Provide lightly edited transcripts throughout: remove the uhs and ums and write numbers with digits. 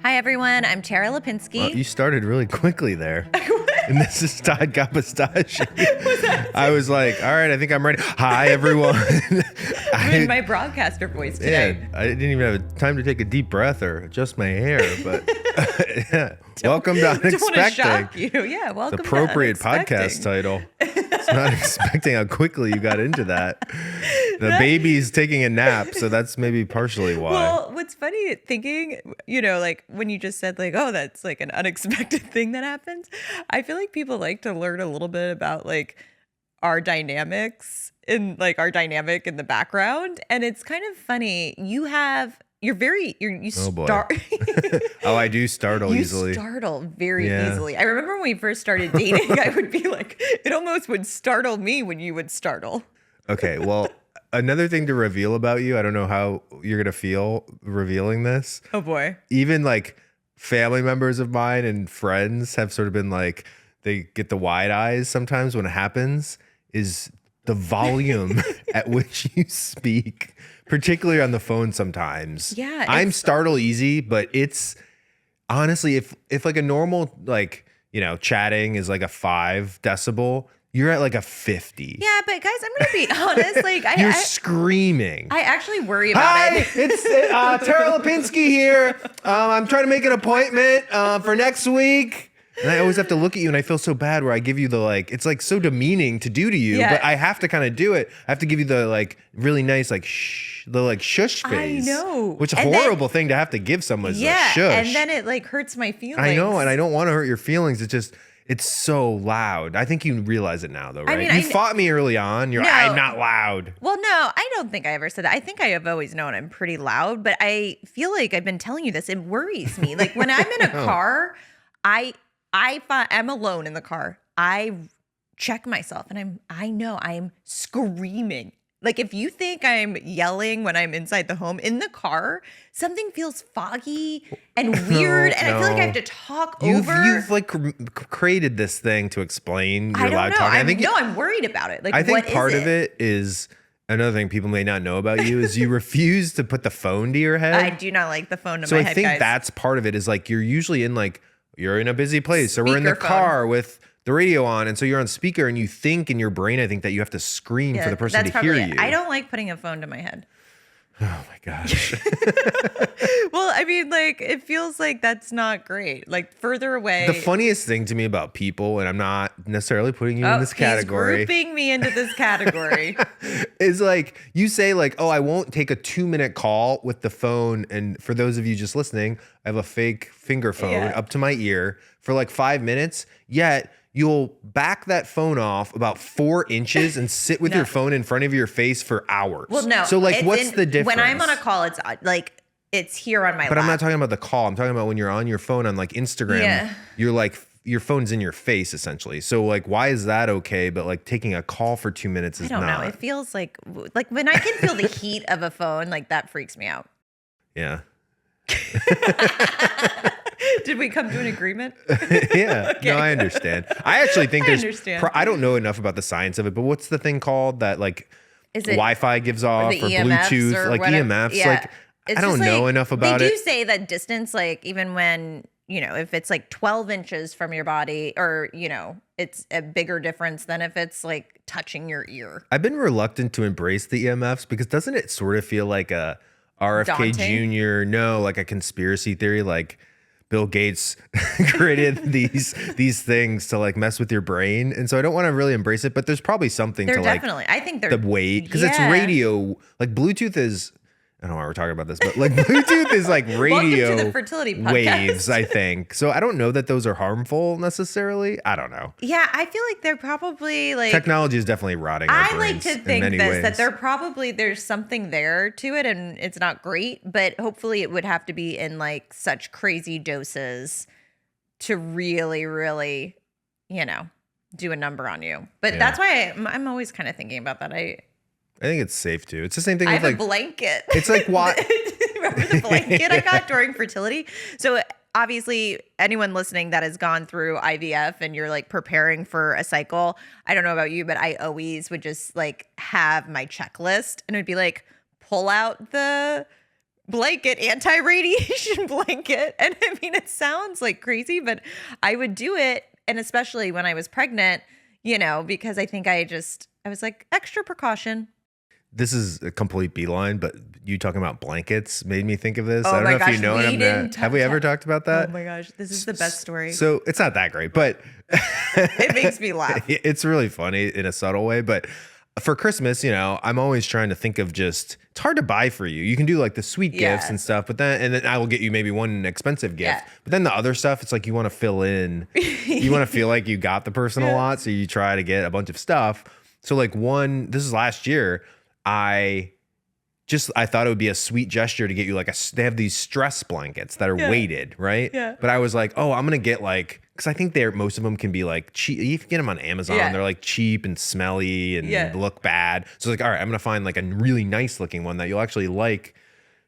Hi, everyone. I'm Tara Lipinski. Well, you started really quickly there. And this is Todd Gapastashi. I was like, all right, I think I'm ready. Hi, everyone. I'm in my broadcaster voice today. Yeah, I didn't even have time to take a deep breath or adjust my hair, but yeah. Welcome to Unexpecting. Don't want to shock you. Yeah, welcome It's appropriate to Unexpecting. podcast title. It's not expecting how quickly you got into that. The baby's taking a nap, so that's maybe partially why. Well, what's funny thinking, like when you just said like, oh, that's like an unexpected thing that happens. I feel like people like to learn a little bit about like our dynamics in like our dynamic in the background. And it's kind of funny. You Oh boy. Oh, I do startle easily. You startle very easily. I remember when we first started dating, I would be like, it almost would startle me when you would startle. Okay, well, another thing to reveal about you, I don't know how you're going to feel revealing this. Oh boy. Even like family members of mine and friends have sort of been like, they get the wide eyes sometimes when it happens, is the volume at which you speak, particularly on the phone sometimes. Yeah. I'm startle easy, but it's honestly, if like a normal, like, chatting is like a 5 decibel, you're at like a 50. Yeah, but guys, I'm going to be honest. Like, You're screaming. I actually worry about it. It's Tara Lipinski here. I'm trying to make an appointment for next week. And I always have to look at you and I feel so bad where I give you the like, it's like so demeaning to do to you, but I have to kind of do it. I have to give you the like really nice, like the like shush face. I know. Which is a horrible thing to have to give someone a shush. And then it like hurts my feelings. I know. And I don't want to hurt your feelings. It's so loud. I think you realize it now though, right? I mean, you fought me early on. You're like, I'm not loud. Well, no, I don't think I ever said that. I think I have always known I'm pretty loud, but I feel like I've been telling you this. It worries me. Like when I'm in a car, I'm alone in the car. I check myself and I know I'm screaming. Like if you think I'm yelling when I'm inside the home, in the car, something feels foggy and weird. And I feel like I have to talk over. You've like created this thing to explain your loud talking. I'm worried about it. Like, I think part of it is another thing people may not know about you is you refuse to put the phone to your head. I do not like the phone to my head, So I think guys. that's part of it is like you're usually in like, you're in a busy place. So we're in the car with the radio on. And so you're on speaker and you think in your brain, I think that you have to scream for the person to hear you. I don't like putting a phone to my head. Oh my gosh. Well, I mean, like, it feels like that's not great. Like further away. The funniest thing to me about people, and I'm not necessarily putting you in this category. He's grouping me into this category. Is like, you say like, oh, I won't take a 2-minute call with the phone. And for those of you just listening, I have a fake finger phone up to my ear for like 5 minutes. Yet you'll back that phone off about 4 inches and sit with your phone in front of your face for hours. Well, no. So like, what's the difference? When I'm on a call, it's like, it's here on my lap. But I'm not talking about the call. I'm talking about when you're on your phone on like Instagram, you're like, your phone's in your face essentially. So like, why is that okay? But like taking a call for 2 minutes is not. I don't know. It feels like when I can feel the heat of a phone, like that freaks me out. Yeah. Did we come to an agreement? Yeah. Okay. No, I understand. I actually think I don't know enough about the science of it, but what's the thing called that like Wi-Fi gives off or Bluetooth, or like whatever. EMFs? Yeah. Like, I don't know enough about it. They do say that distance, like even when, if it's like 12 inches from your body or, it's a bigger difference than if it's like touching your ear. I've been reluctant to embrace the EMFs because doesn't it sort of feel like a RFK Jr., like a conspiracy theory, like Bill Gates created these things to like mess with your brain. And so I don't want to really embrace it, but there's probably something to definitely, I think the weight, because it's radio, like Bluetooth is, I don't know why we're talking about this, but like Bluetooth is like radio Welcome to the fertility podcast. Waves, I think. So I don't know that those are harmful necessarily. I don't know. Yeah, I feel like they're probably like... Technology is definitely rotting our brains. I like to think that there's something there to it and it's not great, but hopefully it would have to be in like such crazy doses to really, really, do a number on you. But that's why I'm always kind of thinking about that. I think it's safe too. It's the same thing with like a blanket. It's like what? Remember the blanket I got during fertility? So obviously anyone listening that has gone through IVF and you're like preparing for a cycle, I don't know about you, but I always would just like have my checklist and it would be like pull out the blanket, anti-radiation blanket. And I mean, it sounds like crazy, but I would do it. And especially when I was pregnant, because I think I was like, extra precaution. This is a complete beeline, but you talking about blankets made me think of this. Oh I don't my know gosh, if you know we what I'm didn't Have we ever talked about that? Oh my gosh, this is the best story. So it's not that great, but it makes me laugh. It's really funny in a subtle way. But for Christmas, I'm always trying to think of it's hard to buy for you. You can do like the sweet gifts and stuff, but then I will get you maybe one expensive gift. Yeah. But then the other stuff, it's like you want to fill in. You want to feel like you got the person a lot, so you try to get a bunch of stuff. So like this is last year, I thought it would be a sweet gesture to get you they have these stress blankets that are weighted, right? Yeah. But I was like, oh, I'm going to get because I think most of them can be like cheap. You can get them on Amazon. Yeah. They're like cheap and smelly and look bad. So it's like, all right, I'm going to find like a really nice looking one that you'll actually like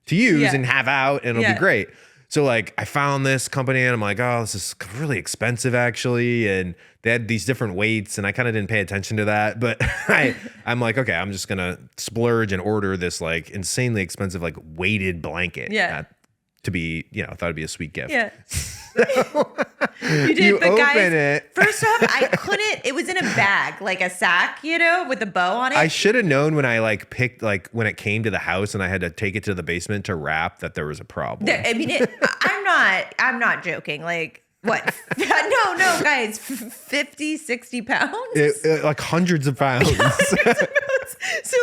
to use and have out, and it'll be great. So like I found this company and I'm like, oh, this is really expensive actually. And they had these different weights and I kind of didn't pay attention to that. But I'm like, okay, I'm just going to splurge and order this like insanely expensive, like weighted blanket. Yeah. To be, I thought it'd be a sweet gift. Yeah. You did, but guys, first off, I couldn't. It was in a bag, like a sack, with a bow on it. I should have known when I picked when it came to the house and I had to take it to the basement to wrap that there was a problem. I mean, I'm not joking. Like what? No, guys, 50, 60 pounds. Like hundreds of pounds. So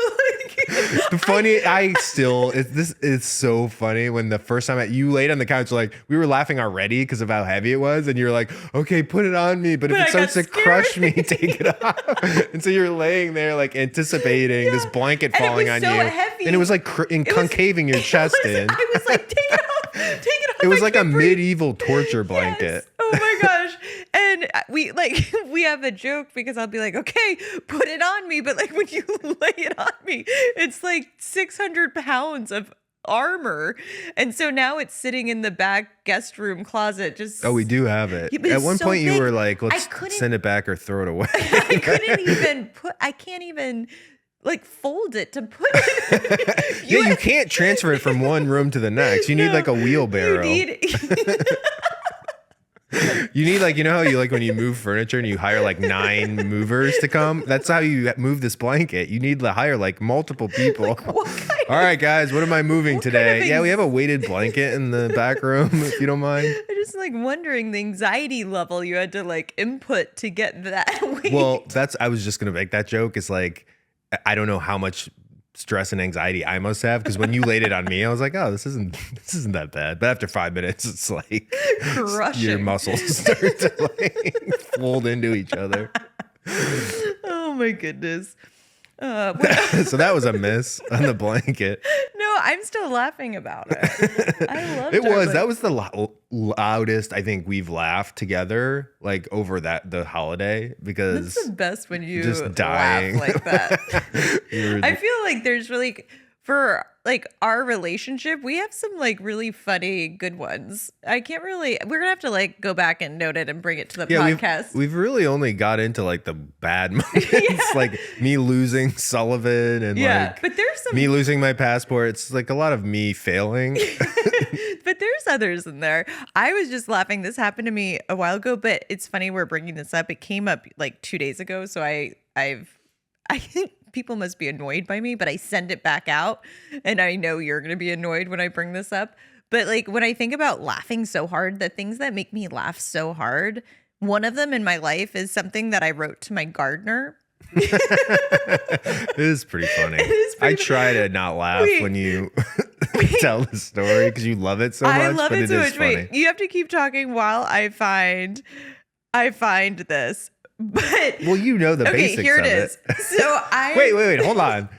the funny, this is so funny when the first time you laid on the couch, like we were laughing already because of how heavy it was, and you're like, okay, put it on me, but if it starts to crush me, take it off. And so you're laying there like anticipating this blanket falling on you, heavy. And it was like concaving your chest in. I was like, take it off, take it off. It was like a medieval torture blanket. Yes. Oh my gosh. And we have a joke because I'll be like, okay, put it on me. But like when you lay it on me, it's like 600 pounds of armor. And so now it's sitting in the back guest room closet. We do have it. At one point you were like, let's send it back or throw it away. I can't even like fold it to put it. You can't transfer it from one room to the next. You need like a wheelbarrow. You need how you when you move furniture and you hire like 9 movers to come. That's how you move this blanket. You need to hire like multiple people. All right, guys, what am I moving today? We have a weighted blanket in the back room, if you don't mind. I'm just wondering the anxiety level you had to input to get that weight. Well, I was just gonna make that joke. It's like I don't know how much stress and anxiety I must have, because when you laid it on me, I was like, oh, this isn't that bad. But after 5 minutes, it's like crushing. Your muscles start to fold into each other. Oh my goodness. So that was a miss on the blanket. No, I'm still laughing about it. I love it. That was the loudest I think we've laughed together over the holiday, because it's the best when you just dying laugh like that. I feel like there's really, for our relationship, we have some really funny good ones. We're gonna have to go back and note it and bring it to the podcast. We've really only got into the bad moments, like me losing Sullivan and but there's some me losing my passport. It's a lot of me failing. But there's others in there. I was just laughing. This happened to me a while ago, but it's funny we're bringing this up. It came up 2 days ago, so I think people must be annoyed by me, but I send it back out, and I know you're going to be annoyed when I bring this up. But when I think about laughing so hard, the things that make me laugh so hard, one of them in my life is something that I wrote to my gardener. It is pretty funny. I try to not laugh when you tell the story because you love it so much. I love it so much. Funny. Wait, you have to keep talking while I find this. But the basics here it of is. it. So wait, hold on.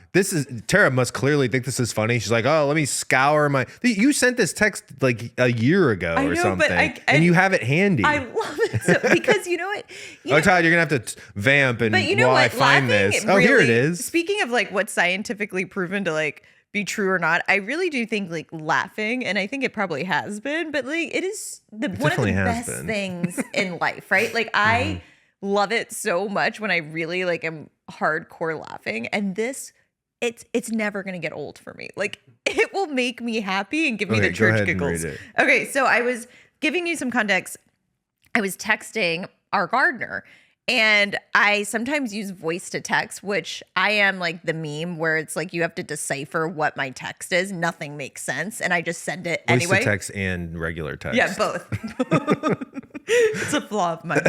Tara must clearly think this is funny. She's like, oh, let me scour you sent this text a year ago or something, and you have it handy. I love it because you know what? Todd, you're gonna have to vamp and while I find this. Really, here it is. Speaking of what's scientifically proven to be true or not, I really do think laughing, and I think it probably has been, but it is one of the best things in life, right? I love it so much when I really am hardcore laughing, and this it's never going to get old for me. Like it will make me happy and give me the go church ahead and giggles. read it. Okay, so I was giving you some context. I was texting our gardener, and I sometimes use voice to text, which I am like the meme where it's like you have to decipher what my text is. Nothing makes sense, and I just send it Voice anyway. to text and regular text. Yeah, both. It's a flaw of mine.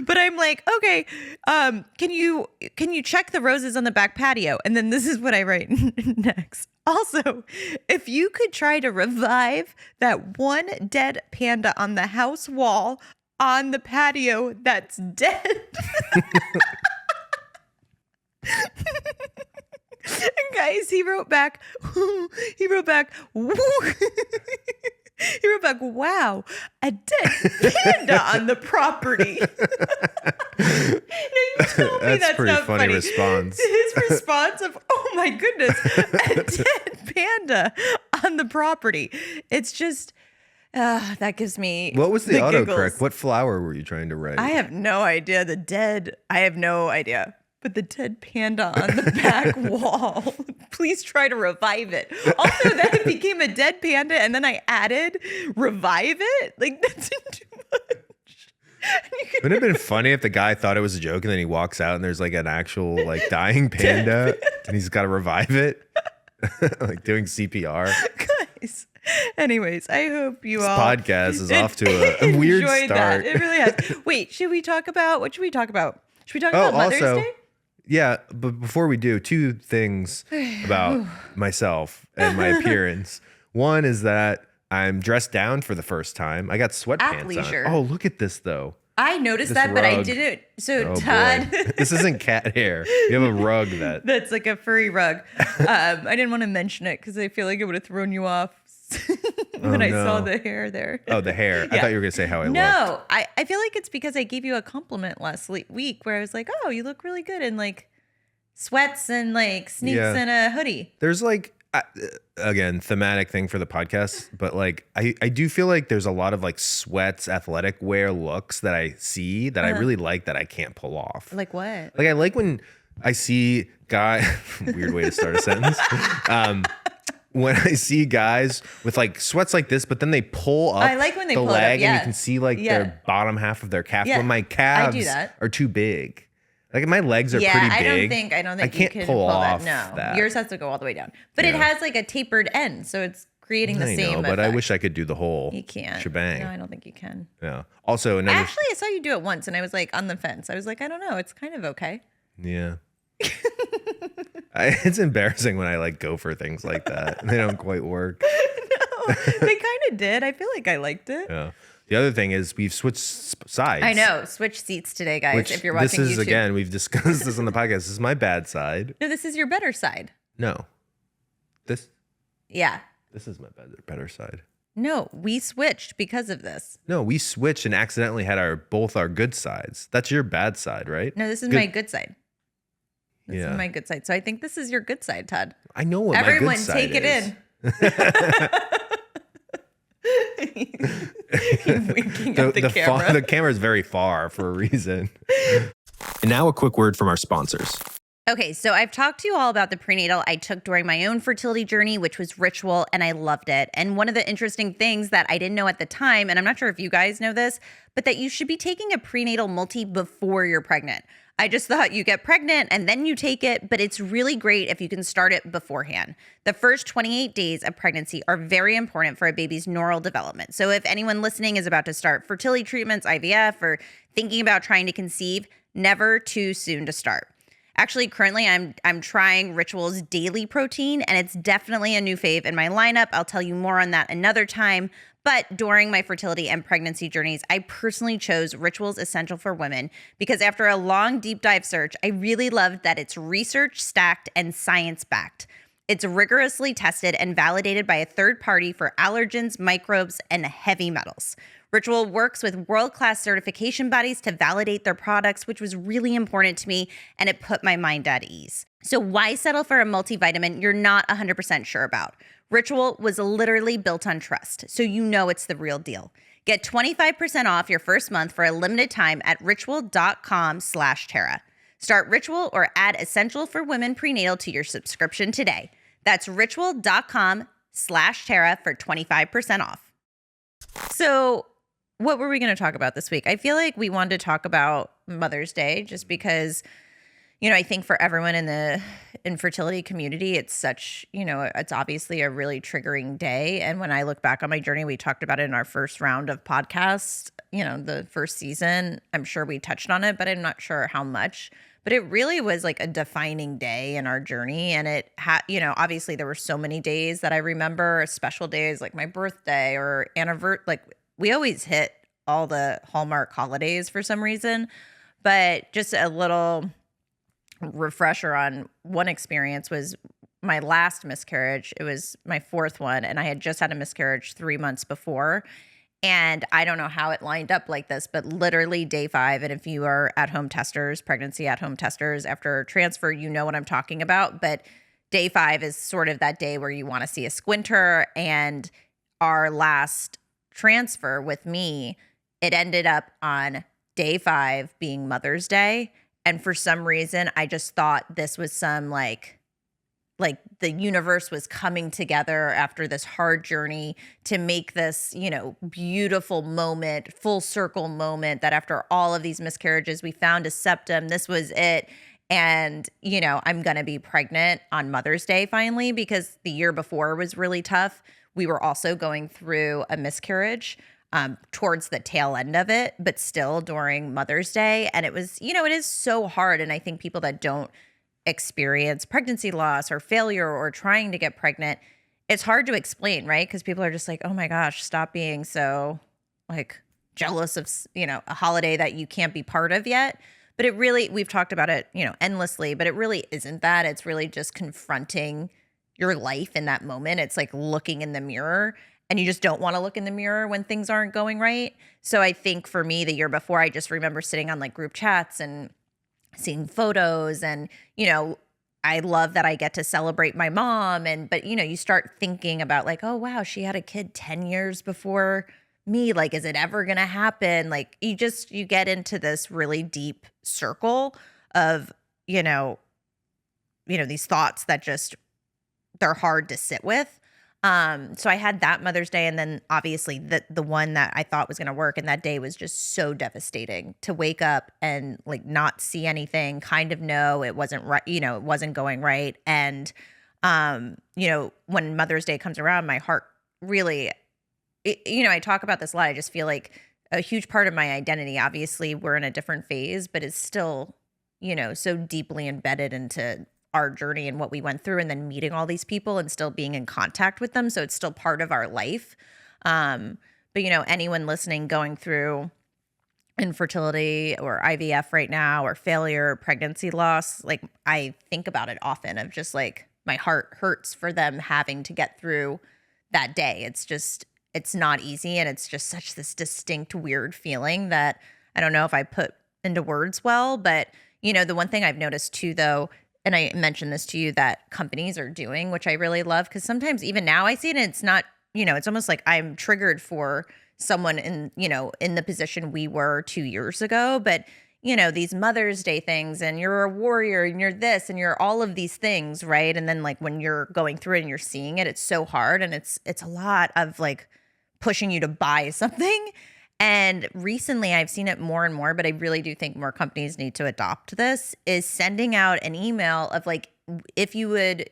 But I'm like, okay, can you check the roses on the back patio? And then this is what I write next. Also, if you could try to revive that one dead panda on the house wall on the patio that's dead. And guys, he wrote back, wow, a dead panda on the property. Now you told me that's pretty not funny response. His response of, oh my goodness, a dead panda on the property. It's just, that gives me What was the autocorrect? giggles. What flower were you trying to write? I have no idea. I have no idea. But the dead panda on the back wall, please try to revive it. Also, then it became a dead panda, and then I added revive it. Like, that's too much. Wouldn't it have been funny if the guy thought it was a joke and then he walks out and there's like an actual like dying panda and he's got to revive it? Like doing CPR. Guys. Anyways, I hope you This all podcast is off to a weird enjoyed start. That. It really has. Wait, what should we talk about? Should we talk about Mother's Day? Yeah, but before we do, two things about myself and my appearance. One is that I'm dressed down for the first time. I got sweatpants Athleisure. on. Oh, look at this though. I noticed This that, but I rug. didn't. So Oh, Todd, boy. This isn't cat hair. You have a rug that's like a furry rug. I didn't want to mention it because I feel like it would have thrown you off when I saw the hair there. Oh, the hair. I Yeah. thought you were going to say how I looked. No, I feel like it's because I gave you a compliment last week where I was like, oh, you look really good in like sweats and like sneaks Yeah. and a hoodie. There's like, again, thematic thing for the podcast, but like, I do feel like there's a lot of like sweats, athletic wear looks that I see that I really like that I can't pull off. Like what? Like I like when I see weird way to start a sentence. When I see guys with like sweats like this, but then they pull up I like when they the pull it up, leg yeah. and you can see like Yeah. their bottom half of their calf. Yeah, When my calves I do that. are too big. Like my legs are Yeah, pretty I big. don't think can't you can pull off that. No, that. yours has to go all the way down. But it Yeah. has like a tapered end, so it's creating the I same know, but I effect. wish I could do the whole You can't. shebang. No, I don't think you can. Yeah. Also, another. Actually, I saw you do it once, and I was like on the fence. I was like, I don't know. It's kind of okay. Yeah. It's embarrassing when I like go for things like that. They don't quite work. No, they kind of did. I feel like I liked it. Yeah. The other thing is we've switched sides. I know. Switch seats today, guys. Which if you're watching this is YouTube. again, we've discussed this on the podcast. This is my bad side. No, this is your better side. No. This Yeah. is my better side. No, we switched because of this. No, we switched and accidentally had both our good sides. That's your bad side, right? No, this is Good- my good side. This Yeah. is my good side. So I think this is your good side, Todd. I know what Everyone, my good side take it is. in. Winking at the camera. The camera is very far for a reason. And now a quick word from our sponsors. Okay, so I've talked to you all about the prenatal I took during my own fertility journey, which was Ritual, and I loved it. And one of the interesting things that I didn't know at the time, and I'm not sure if you guys know this, but that you should be taking a prenatal multi before you're pregnant. I just thought you get pregnant and then you take it, but it's really great if you can start it beforehand. The first 28 days of pregnancy are very important for a baby's neural development. So if anyone listening is about to start fertility treatments, IVF, or thinking about trying to conceive, never too soon to start. Actually, currently I'm trying Ritual's daily protein, and it's definitely a new fave in my lineup. I'll tell you more on that another time. But during my fertility and pregnancy journeys, I personally chose Ritual's Essential for Women because after a long deep dive search, I really loved that it's research stacked and science backed. It's rigorously tested and validated by a third party for allergens, microbes, and heavy metals. Ritual works with world-class certification bodies to validate their products, which was really important to me, and it put my mind at ease. So why settle for a multivitamin you're not 100% sure about? Ritual was literally built on trust, so you know it's the real deal. Get 25% off your first month for a limited time at ritual.com/Tara. Start Ritual or add Essential for Women Prenatal to your subscription today. That's ritual.com/Tara for 25% off. So what were we going to talk about this week? I feel like we wanted to talk about Mother's Day just because, I think for everyone in the infertility community, it's such, it's obviously a really triggering day. And when I look back on my journey, we talked about it in our first round of podcasts, the first season. I'm sure we touched on it, but I'm not sure how much. But it really was like a defining day in our journey. And it had, obviously there were so many days that I remember, special days like my birthday or anniversary. Like we always hit all the Hallmark holidays for some reason. But just a little refresher on one experience was my last miscarriage. It was my fourth one, and I had just had a miscarriage 3 months before. And I don't know how it lined up like this, but literally day 5. And if you are at-home testers, pregnancy at-home testers after transfer, you know what I'm talking about. But day 5 is sort of that day where you want to see a squinter. And our last transfer with me, it ended up on day 5 being Mother's Day. And for some reason, I just thought this was some like the universe was coming together after this hard journey to make this, beautiful moment, full circle moment that after all of these miscarriages, we found a septum. This was it. And, I'm going to be pregnant on Mother's Day finally, because the year before was really tough. We were also going through a miscarriage towards the tail end of it, but still during Mother's Day. And it was, it is so hard. And I think people that don't experience pregnancy loss or failure or trying to get pregnant, it's hard to explain, right? Because people are just like, oh my gosh, stop being so like jealous of, a holiday that you can't be part of yet. But it really, we've talked about it, endlessly, but it really isn't that. It's really just confronting your life in that moment. It's like looking in the mirror, and you just don't want to look in the mirror when things aren't going right. So I think for me, the year before, I just remember sitting on like group chats and seeing photos, and, I love that I get to celebrate my mom. But you start thinking about like, oh, wow, she had a kid 10 years before me. Like, is it ever going to happen? Like you get into this really deep circle of, these thoughts that just, they're hard to sit with. So I had that Mother's Day, and then obviously the one that I thought was going to work, and that day was just so devastating to wake up and like not see anything, kind of know it wasn't right, it wasn't going right. And, when Mother's Day comes around, my heart really, I talk about this a lot. I just feel like a huge part of my identity, obviously we're in a different phase, but it's still, so deeply embedded into our journey and what we went through, and then meeting all these people and still being in contact with them. So it's still part of our life. But anyone listening going through infertility or IVF right now, or failure, or pregnancy loss, like I think about it often of just like my heart hurts for them having to get through that day. It's not easy. And it's just such this distinct, weird feeling that I don't know if I put into words well, but the one thing I've noticed too, though, and I mentioned this to you, that companies are doing, which I really love, because sometimes even now I see it, and it's not, it's almost like I'm triggered for someone in, in the position we were 2 years ago. But, these Mother's Day things, and you're a warrior, and you're this, and you're all of these things, right? And then like when you're going through it and you're seeing it, it's so hard, and it's a lot of like pushing you to buy something. And recently I've seen it more and more, but I really do think more companies need to adopt this, is sending out an email of like, if you would,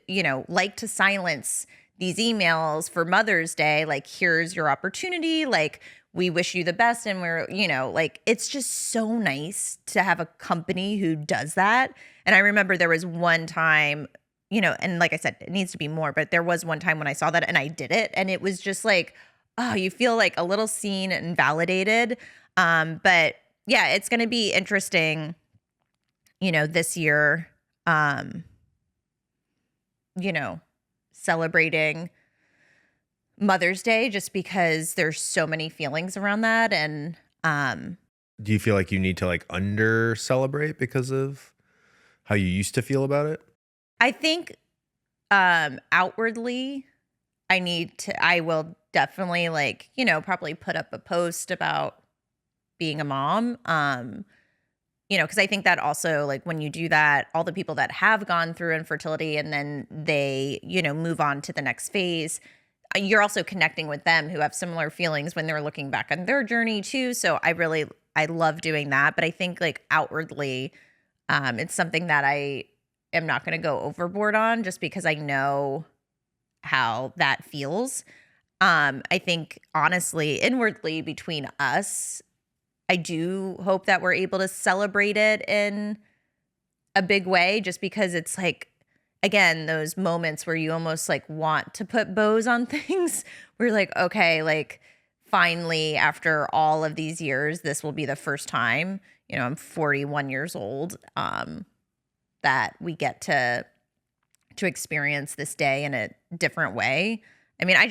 like to silence these emails for Mother's Day, like, here's your opportunity. Like, we wish you the best. And we're, like, it's just so nice to have a company who does that. And I remember there was one time, and like I said, it needs to be more, but there was one time when I saw that and I did it, and it was just like, oh, you feel like a little seen and validated. But yeah, it's going to be interesting, this year, celebrating Mother's Day, just because there's so many feelings around that. And do you feel like you need to like under celebrate because of how you used to feel about it? I think outwardly, I will definitely probably put up a post about being a mom. because I think that also, like, when you do that, all the people that have gone through infertility and then they, move on to the next phase, you're also connecting with them who have similar feelings when they're looking back on their journey too. So I love doing that. But I think, like, outwardly, it's something that I am not going to go overboard on, just because I know how that feels. I think, honestly, inwardly, between us, I do hope that we're able to celebrate it in a big way, just because it's like, again, those moments where you almost like want to put bows on things. We're like, okay, like, finally, after all of these years, this will be the first time, I'm 41 years old, that we get to experience this day in a different way. I mean, I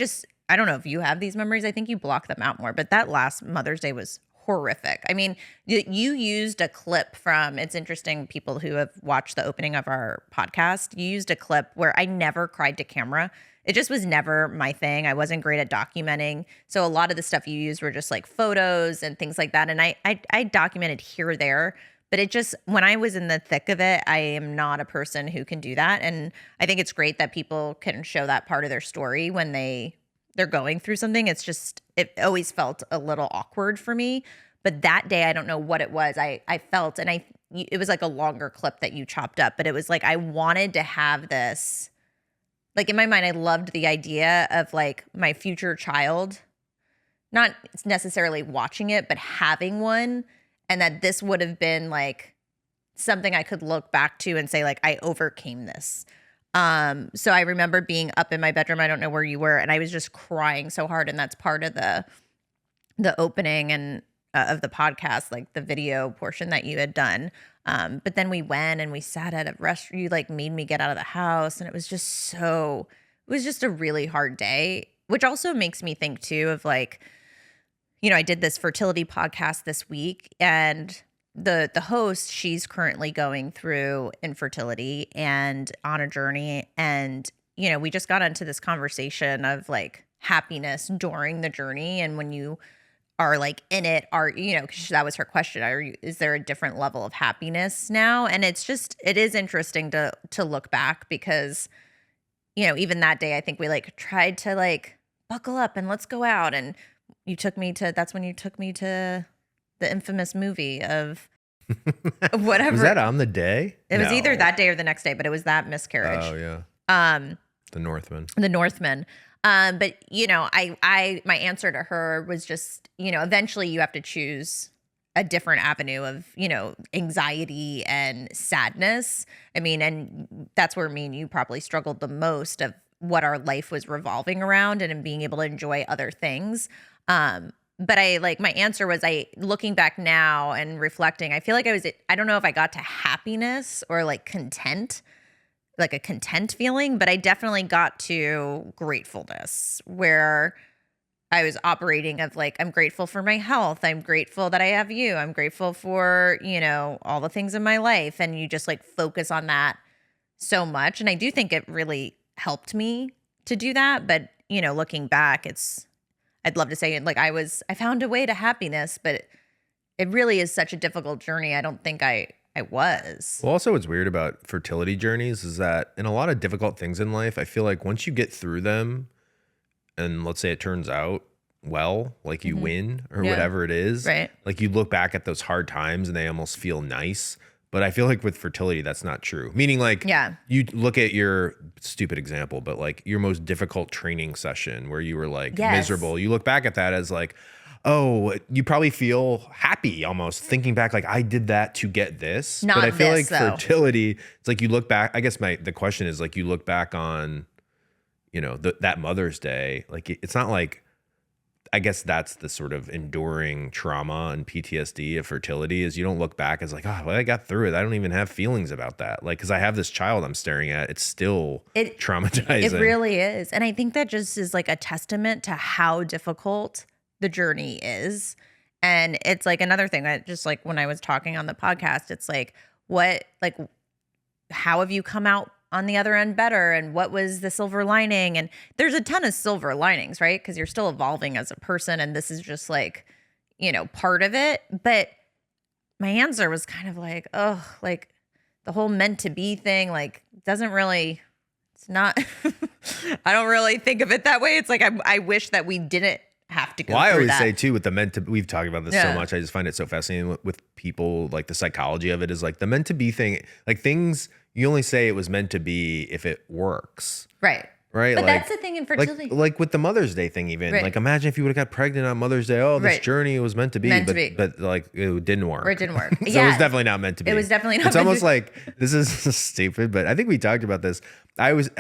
don't know if you have these memories. I think you block them out more, but that last Mother's Day was horrific. I mean, you used a clip from, it's interesting, people who have watched the opening of our podcast, you used a clip where I never cried to camera. It just was never my thing. I wasn't great at documenting. So a lot of the stuff you used were just like photos and things like that. And I documented here or there, but it just, when I was in the thick of it, I am not a person who can do that. And I think it's great that people can show that part of their story when they're going through something. It's just, it always felt a little awkward for me. But that day, I don't know what it was. I felt, and it was like a longer clip that you chopped up, but it was like, I wanted to have this, like, in my mind, I loved the idea of like my future child, not necessarily watching it, but having one. And that this would have been like something I could look back to and say, like, I overcame this. So I remember being up in my bedroom. I don't know where you were, and I was just crying so hard. And that's part of the opening and of the podcast, like the video portion that you had done. But then we went and we sat at a restaurant. You like made me get out of the house, and it was just a really hard day, which also makes me think too of like, I did this fertility podcast this week, and the host, she's currently going through infertility and on a journey. And, we just got into this conversation of like happiness during the journey. And when you are like in it, 'cause that was her question. Is there a different level of happiness now? And it is interesting to look back, because, even that day, I think we like tried to like buckle up and let's go out. And that's when you took me to the infamous movie of whatever. Was that on the day? It was either that day or the next day, but it was that miscarriage. Oh yeah. The Northman. But my answer to her was just, eventually you have to choose a different avenue of, anxiety and sadness. I mean, and that's where me and you probably struggled the most, of what our life was revolving around and being able to enjoy other things. But my answer was, looking back now and reflecting, I feel like I don't know if I got to happiness or like content, like a content feeling, but I definitely got to gratefulness, where I was operating of like, I'm grateful for my health. I'm grateful that I have you. I'm grateful for, all the things in my life. And you just like focus on that so much. And I do think it really helped me to do that. But, looking back, I'd love to say like I found a way to happiness, but it really is such a difficult journey. I don't think I was. Well, also what's weird about fertility journeys is that in a lot of difficult things in life, I feel like once you get through them, and let's say it turns out well, like you win or whatever it is, right? Like you look back at those hard times and they almost feel nice. But I feel like with fertility, that's not true. Meaning like, you look at your stupid example, but like your most difficult training session where you were like miserable. You look back at that as like, oh, you probably feel happy almost thinking back, like I did that to get this. Not but I feel this, like though. fertility, it's like you look back, I guess the question is like, you look back on, that Mother's Day, like it's not like, I guess that's the sort of enduring trauma and PTSD of fertility, is you don't look back as like, oh, well, I got through it. I don't even have feelings about that. Like, because I have this child I'm staring at. It's still traumatizing. It really is. And I think that just is like a testament to how difficult the journey is. And it's like another thing that just like when I was talking on the podcast, it's like, how have you come out on the other end better, and what was the silver lining? And there's a ton of silver linings, right? Because you're still evolving as a person, and this is just like, part of it. But my answer was kind of like, oh, like the whole meant to be thing, like doesn't really, it's not, I don't really think of it that way. It's like, I wish that we didn't have to go Well, I through always that. say too with the meant to, we've talked about this so Yeah. much. I just find it so fascinating with people, like the psychology of it is like the meant to be thing, like things you only say it was meant to be if it works. Right. Right. But like, that's the thing in fertility. like with the Mother's Day thing, even Right. like imagine if you would have got pregnant on Mother's Day. Oh, this Right. journey was meant to be, Meant to but, be. but like it didn't work. Or it didn't work. So Yeah. it was definitely not meant to be. It was definitely not It's meant to almost be. like this is stupid, but I think we talked about this. I was,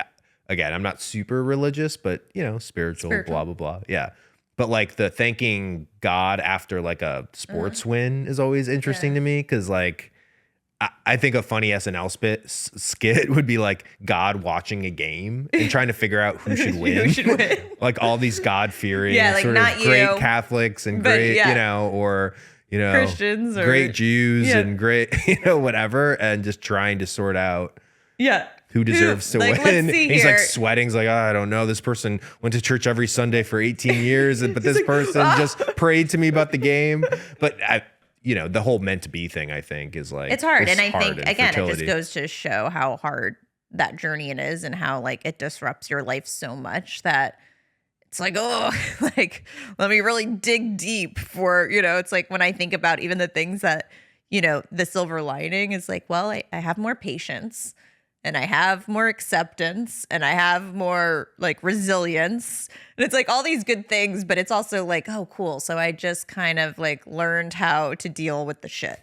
again, I'm not super religious, but you know, spiritual. Blah, blah, blah. Yeah. But like the thanking God after like a sports win is always interesting to me. Cause like, I think a funny SNL skit would be like God watching a game and trying to figure out who should win. Who should win? Like all these God-fearing Yeah, like sort not of great you, Catholics and but great, yeah. you know, or, you know, Christians or great Jews yeah. and great, you know, whatever. And just trying to sort out Yeah. who deserves to like, win. let's see He's here. like sweating. He's like, oh, I don't know. This person went to church every Sunday for 18 years, but this person just prayed to me about the game. But you know, the whole meant to be thing, I think, is like It's hard. And I think, in again, fertility. it just goes to show how hard that journey it is and how like it disrupts your life so much that it's like, oh, like, let me really dig deep for, you know, it's like when I think about even the things that, you know, the silver lining is like, well, I have more patience and I have more acceptance and I have more like resilience. And it's like all these good things, but it's also like, oh, cool. So I just kind of like learned how to deal with the shit.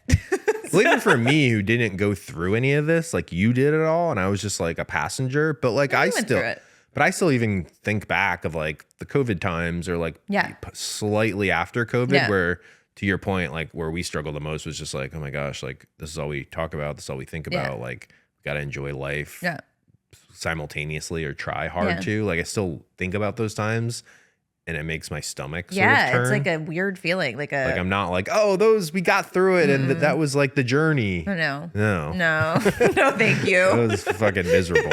Well, even for me who didn't go through any of this, like you did it all, and I was just like a passenger, but like I went still, through it. but I still even think back of like the COVID times or like Yeah. slightly after COVID Yeah. where, to your point, like where we struggled the most was just like, oh my gosh, like this is all we talk about. This is all we think about. Like we got to enjoy life Yeah. simultaneously or try hard Yeah. to. Like I still think about those times and it makes my stomach sort of Yeah. turn. It's like a weird feeling. Like I'm not like, oh, we got through it and that was like the journey. No. No. No. No, thank you. It was fucking miserable.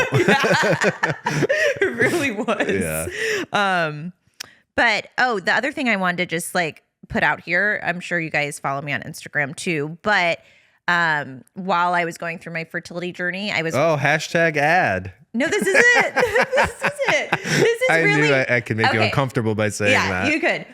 It really was. Yeah. But the other thing I wanted to just like put out here, I'm sure you guys follow me on Instagram too, but while I was going through my fertility journey, I was Oh, hashtag ad. No, this is it. This is it. This is I really knew I could make you Okay. uncomfortable by saying yeah, that. you could.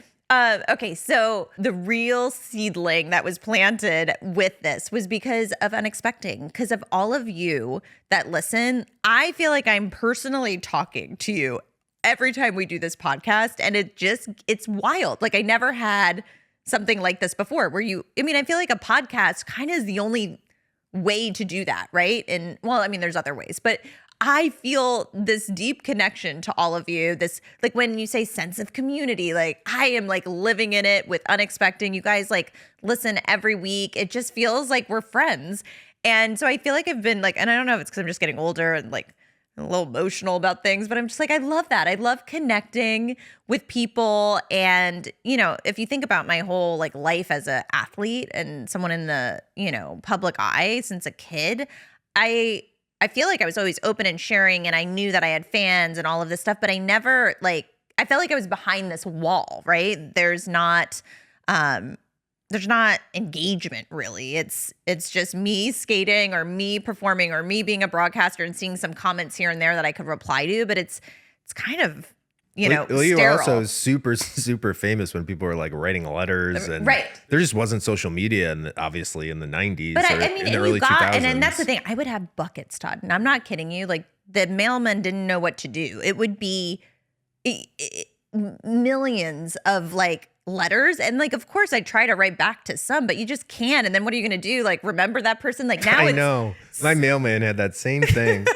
Okay, so the real seedling that was planted with this was because of Unexpecting, because of all of you that listen. I feel like I'm personally talking to you every time we do this podcast, and it's wild. Like I never had something like this before where I feel like a podcast kind of is the only way to do that, right? And well, I mean, there's other ways, but I feel this deep connection to all of you. This, like when you say sense of community, like I am like living in it with Unexpecting. You guys like listen every week. It just feels like we're friends. And so I feel like I've been like, and I don't know if it's because I'm just getting older and like a little emotional about things, but I'm just like, I love that. I love connecting with people. And, you know, if you think about my whole like life as an athlete and someone in the, you know, public eye since a kid, I feel like I was always open and sharing, and I knew that I had fans and all of this stuff, but I never like, I felt like I was behind this wall, right? There's not engagement really. It's just me skating or me performing or me being a broadcaster and seeing some comments here and there that I could reply to, but it's kind of, you know, well, you were sterile. also super, super famous when people were like writing letters, and Right. there just wasn't social media, obviously in the 90s. But or I mean, in the and early you got, 2000s. and that's the thing. I would have buckets, Todd, and I'm not kidding you. Like the mailman didn't know what to do. It would be millions of like letters, and like of course I try to write back to some, but you just can't. And then what are you gonna do? Like remember that person? Like now I it's know. My mailman had that same thing.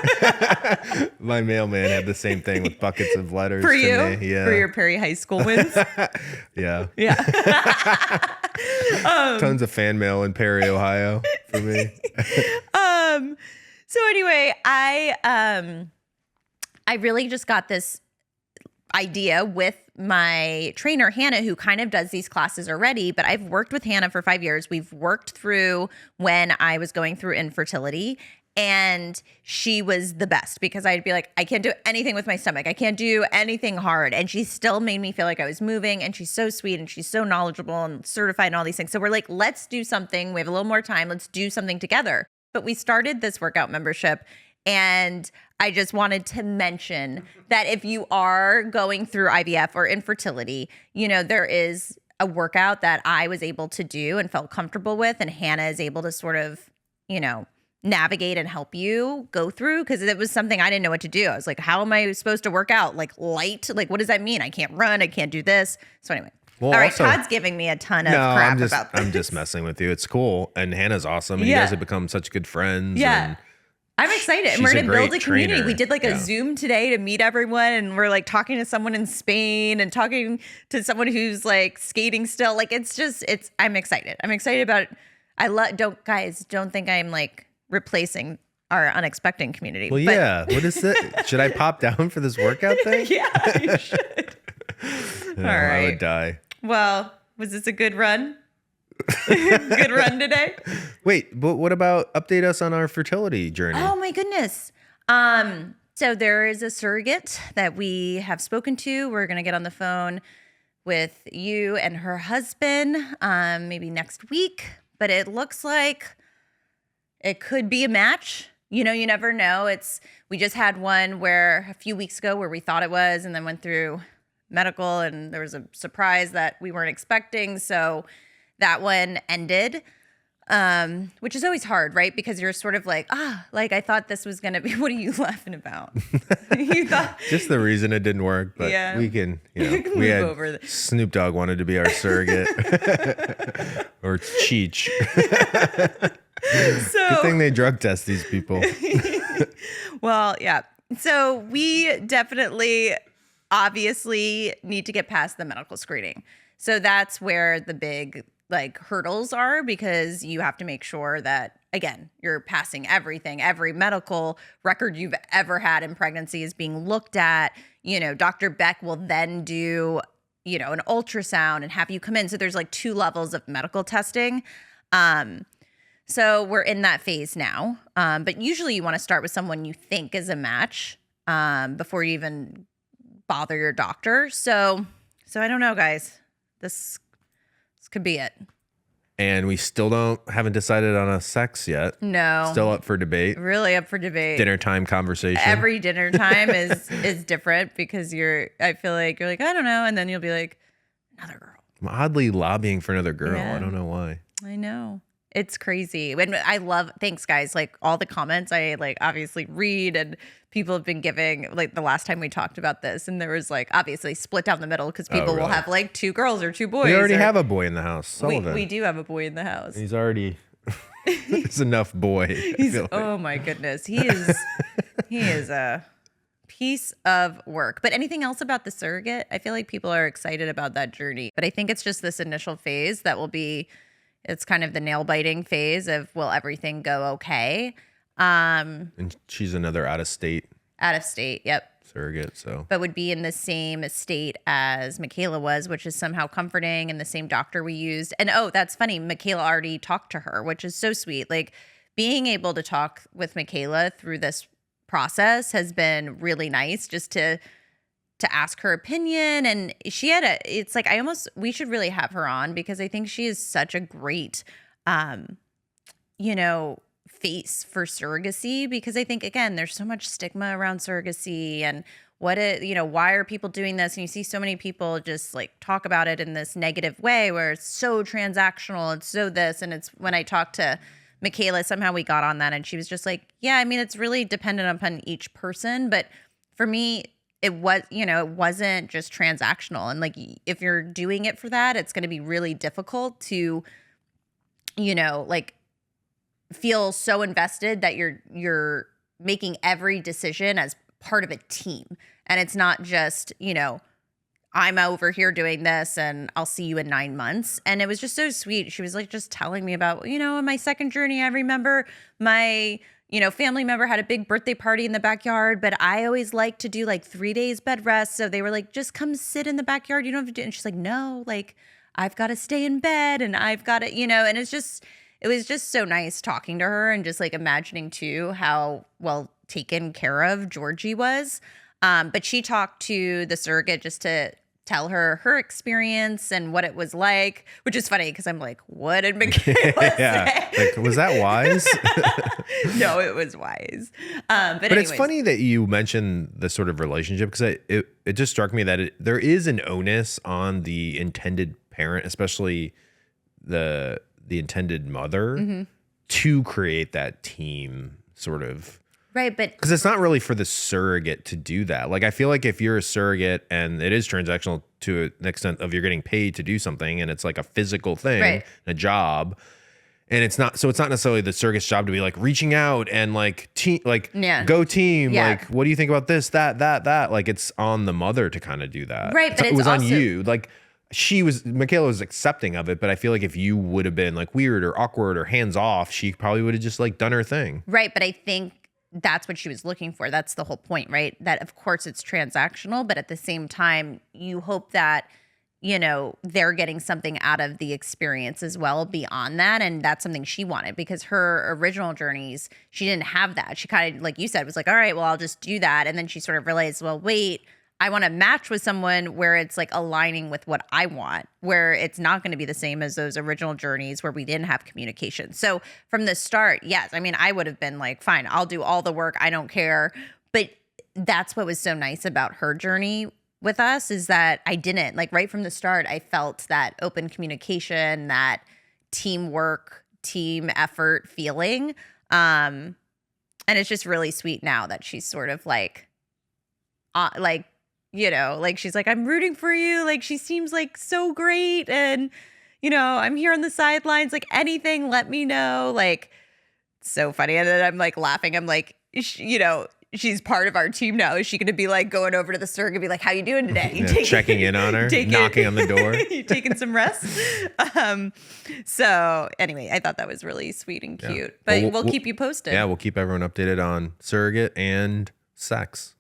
My mailman had the same thing with buckets of letters for to you, me. Yeah. for your Perry High School wins. Yeah. Yeah. Tons of fan mail in Perry, Ohio for me. So anyway, I really just got this idea with my trainer, Hannah, who kind of does these classes already, but I've worked with Hannah for 5 years. We've worked through when I was going through infertility, And she was the best because I'd be like, I can't do anything with my stomach. I can't do anything hard. And she still made me feel like I was moving. And she's so sweet and she's so knowledgeable and certified and all these things. So we're like, let's do something. We have a little more time. Let's do something together. But we started this workout membership. And I just wanted to mention that if you are going through IVF or infertility, you know, there is a workout that I was able to do and felt comfortable with. And Hannah is able to sort of, you know, navigate and help you go through, because it was something I didn't know what to do. I was like, how am I supposed to work out? Like light? Like, what does that mean? I can't run. I can't do this. So anyway. Well, all right, also, Todd's giving me a ton of crap about this. I'm just messing with you. It's cool. And Hannah's awesome. And you guys have become such good friends. Yeah. And I'm excited. And we're going to build a community. We did like a Zoom today to meet everyone. And we're like talking to someone in Spain and talking to someone who's like skating still. Like, I'm excited. I'm excited about it. Don't think I'm like replacing our Unexpecting community. Well, yeah. What is it? Should I pop down for this workout thing? Yeah, you should. All right. I would die. Well, was this a good run? Good run today? Wait, but what about update us on our fertility journey? Oh my goodness. So there is a surrogate that we have spoken to. We're going to get on the phone with you and her husband maybe next week, but it looks like it could be a match. You know, you never know. We just had one where a few weeks ago where we thought it was, and then went through medical and there was a surprise that we weren't expecting. So that one ended, which is always hard, right? Because you're sort of like, like I thought this was going to be, what are you laughing about? You thought just the reason it didn't work, but we can, we had over Snoop Dogg wanted to be our surrogate or Cheech. Good thing they drug test these people. Well, yeah. So we definitely obviously need to get past the medical screening. So that's where the big hurdles are, because you have to make sure that, again, you're passing everything. Every medical record you've ever had in pregnancy is being looked at. You know, Dr. Beck will then do, an ultrasound and have you come in. So there's 2 levels of medical testing. So we're in that phase now. But usually you want to start with someone you think is a match before you even bother your doctor. So I don't know, guys. This could be it. And we still haven't decided on a sex yet. No. Still up for debate. Really up for debate. Dinner time conversation. Every dinner time is different, because I feel like you're like, I don't know. And then you'll be like, another girl. I'm oddly lobbying for another girl. Yeah. I don't know why. I know. It's crazy. And thanks guys. All the comments I obviously read, and people have been giving, the last time we talked about this, and there was obviously split down the middle, because people will have 2 girls or 2 boys. We already have a boy in the house. Sullivan. We do have a boy in the house. He's already, it's enough boy. Oh my goodness. He is a piece of work. But anything else about the surrogate? I feel like people are excited about that journey, but I think it's just this initial phase that will be, it's kind of the nail biting phase of, will everything go okay? And she's another out of state. Yep. Surrogate, so. But would be in the same state as Michaela was, which is somehow comforting, and the same doctor we used. And that's funny, Michaela already talked to her, which is so sweet. Being able to talk with Michaela through this process has been really nice, just to ask her opinion. And she had we should really have her on, because I think she is such a great, face for surrogacy, because I think, again, there's so much stigma around surrogacy, and why are people doing this? And you see so many people just talk about it in this negative way, where it's so transactional, it's so this. And it's, when I talked to Michaela, somehow we got on that, and she was just like, yeah, I mean, it's really dependent upon each person. But for me, it was, it wasn't just transactional. And if you're doing it for that, it's going to be really difficult to, feel so invested that you're making every decision as part of a team. And it's not just, I'm over here doing this and I'll see you in 9 months. And it was just so sweet. She was just telling me about, in my second journey, I remember my, family member had a big birthday party in the backyard, but I always like to do 3 days bed rest. So they were just come sit in the backyard. You don't have to do it. And she's like, no, I've got to stay in bed, and I've got to, and it's just, it was just so nice talking to her and just like imagining too how well taken care of Georgie was. But she talked to the surrogate just to tell her experience and what it was like, which is funny because I'm like, what did Michaela say? Like, was that wise? No, it was wise. But it's funny that you mentioned the sort of relationship, because it just struck me that there is an onus on the intended parent, especially the intended mother, to create that team sort of. Right, but because it's not really for the surrogate to do that. Like, I feel like if you're a surrogate and it is transactional to an extent of you're getting paid to do something, and it's like a physical thing, right, a job, and it's not necessarily the surrogate's job to be like reaching out and like go team, like, what do you think about this, that? Like, it's on the mother to kind of do that. Right, but it was on you. Like, Michaela was accepting of it, but I feel like if you would have been like weird or awkward or hands off, she probably would have just like done her thing. Right, but I think that's what she was looking for. That's the whole point, right? That of course it's transactional, but at the same time, you hope that, you know, they're getting something out of the experience as well beyond that. And that's something she wanted, because her original journeys, she didn't have that. She kind of, like you said, was like, all right, well, I'll just do that. And then she sort of realized, well, wait, I want to match with someone where it's like aligning with what I want, where it's not going to be the same as those original journeys where we didn't have communication. So from the start, yes, I mean, I would have been like, fine, I'll do all the work. I don't care. But that's what was so nice about her journey with us, is that I didn't, like, right from the start, I felt that open communication, that teamwork, team effort feeling. And it's just really sweet now that she's sort of like, you know, like, she's like, I'm rooting for you. Like, she seems like so great. And, you know, I'm here on the sidelines. Like, anything, let me know. Like, so funny. And then I'm like laughing. I'm like, you know, she's part of our team now. Is she going to be like going over to the surrogate and be like, how you doing today? Yeah, checking in on her, knocking on the door. You taking some rest? So anyway, I thought that was really sweet and cute. But we'll keep you posted. Yeah, we'll keep everyone updated on surrogate and sex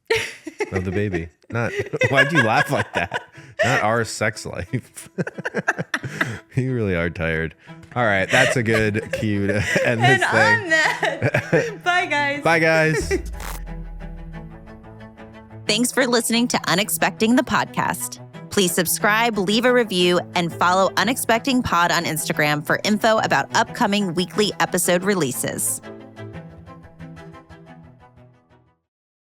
of the baby. Why'd you laugh like that? Not our sex life. You really are tired. All right, that's a good cue to end this thing. On that, bye guys. Bye guys. Thanks for listening to Unexpecting the podcast. Please subscribe, leave a review, and follow Unexpecting Pod on Instagram for info about upcoming weekly episode releases.